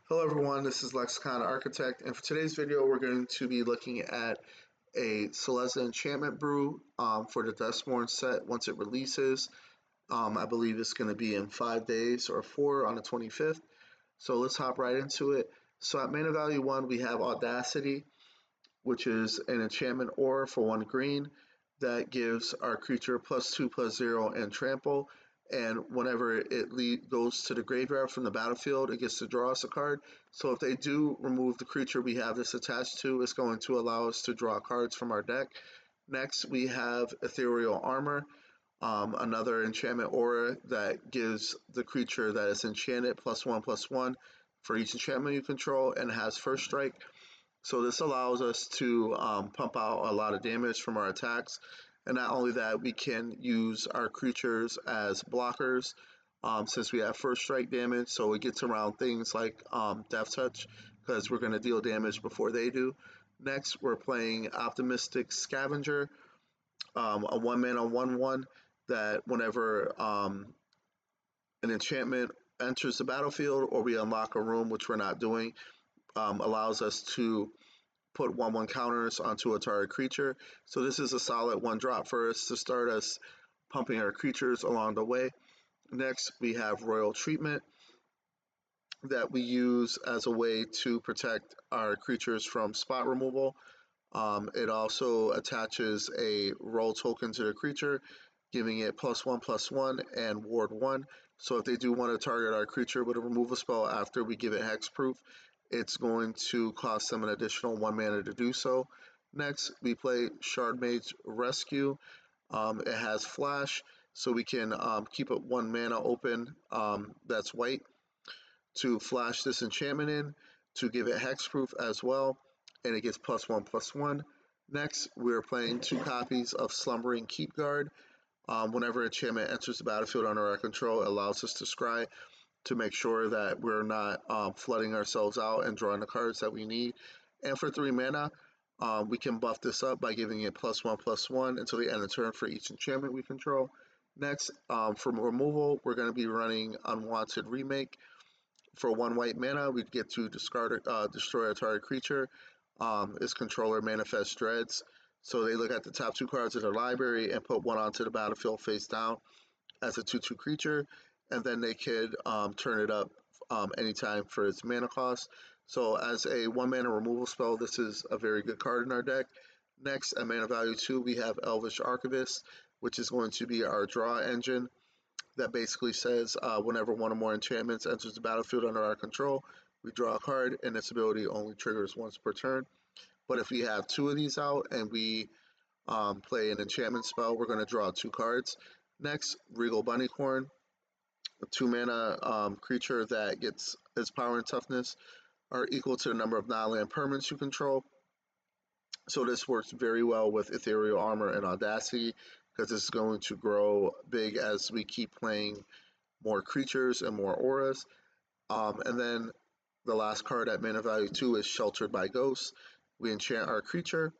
Hello everyone, this is Lexicon Architect, and for today's video we're going to be looking at a Selesyna Enchantment Brew for the Duskmourn set once it releases. I believe it's going to be in 5 days or 4 on the 25th. So let's hop right into it. So at mana value 1 we have Audacity, which is an enchantment aura for 1 green that gives our creature +2/+0 and trample. And whenever it goes to the graveyard from the battlefield, it gets to draw us a card. So if they do remove the creature we have this attached to, it's going to allow us to draw cards from our deck. Next, we have Ethereal Armor, another enchantment aura that gives the creature that is enchanted +1/+1 for each enchantment you control and has first strike. So this allows us to pump out a lot of damage from our attacks. And not only that, we can use our creatures as blockers since we have first strike damage. So it gets around things like Death Touch because we're going to deal damage before they do. Next, we're playing Optimistic Scavenger, a 1-mana 1/1 that whenever an enchantment enters the battlefield or we unlock a room, which we're not doing, allows us to put 1/1 counters onto a target creature. So this is a solid 1-drop for us to start us pumping our creatures along the way. Next, we have Royal Treatment that we use as a way to protect our creatures from spot removal. It also attaches a roll token to the creature, giving it +1/+1 and ward 1. So if they do want to target our creature with a removal spell after we give it hexproof, it's going to cost them an additional 1 mana to do so. Next, we play Shardmage Rescue. It has flash, so we can keep it 1 mana open that's white to flash this enchantment in, to give it hexproof as well, and it gets +1/+1. Next, we're playing 2 copies of Slumbering Keepguard. Whenever enchantment enters the battlefield under our control, it allows us to scry to make sure that we're not flooding ourselves out and drawing the cards that we need. And for 3 mana, we can buff this up by giving it +1/+1 until the end of turn for each enchantment we control. Next, for removal, we're going to be running Unwanted Remake. For 1 white mana, we get to destroy a target creature. Its controller manifests Dreads. So they look at the top 2 cards of their library and put 1 onto the battlefield face down as a 2/2 creature, and then they could turn it up anytime for its mana cost. So as a 1 mana removal spell, this is a very good card in our deck. Next, at mana value 2, we have Elvish Archivist, which is going to be our draw engine. That basically says whenever 1 or more enchantments enters the battlefield under our control, we draw a card, and its ability only triggers once per turn. But if we have 2 of these out and we play an enchantment spell, we're going to draw 2 cards. Next, Regal Bunnycorn, a 2 mana creature that gets its power and toughness are equal to the number of non-land permanents you control. So this works very well with Ethereal Armor and Audacity because it's going to grow big as we keep playing more creatures and more auras. And then the last card at mana value 2 is Sheltered by Ghosts. We enchant our creature,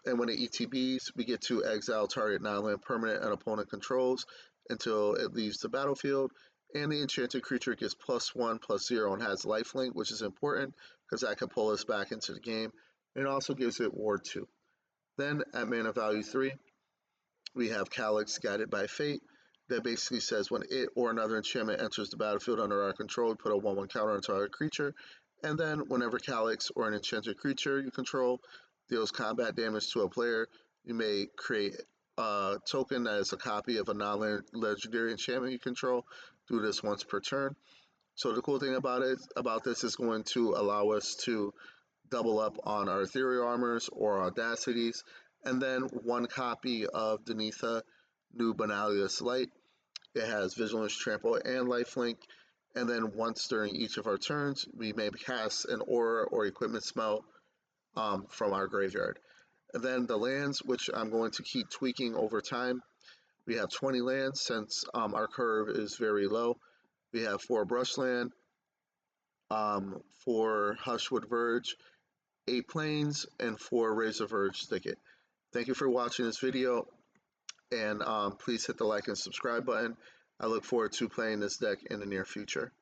and when it ETBs, we get to exile target non-land permanent an opponent controls until it leaves the battlefield. And the enchanted creature gets +1/+0 and has lifelink, which is important because that can pull us back into the game. And it also gives it ward 2. Then at mana value 3, we have Calyx Guided by Fate. That basically says when it or another enchantment enters the battlefield under our control, we put a 1/1 counter on target creature. And then whenever Calyx or an enchanted creature you control deals combat damage to a player, you may create a token that is a copy of a non-legendary enchantment you control. Do this once per turn. So the cool thing about this is going to allow us to double up on our Ethereal Armors or Audacities, and then 1 copy of Denitha, New Banalius Light. It has Vigilance, Trample, and Lifelink. And then once during each of our turns, we may cast an aura or equipment spell from our graveyard. And then the lands, which I'm going to keep tweaking over time. We have 20 lands since our curve is very low. We have 4 Brushland, 4 Hushwood Verge, 8 Plains, and 4 Razor Verge Thicket. Thank you for watching this video, and please hit the like and subscribe button. I look forward to playing this deck in the near future.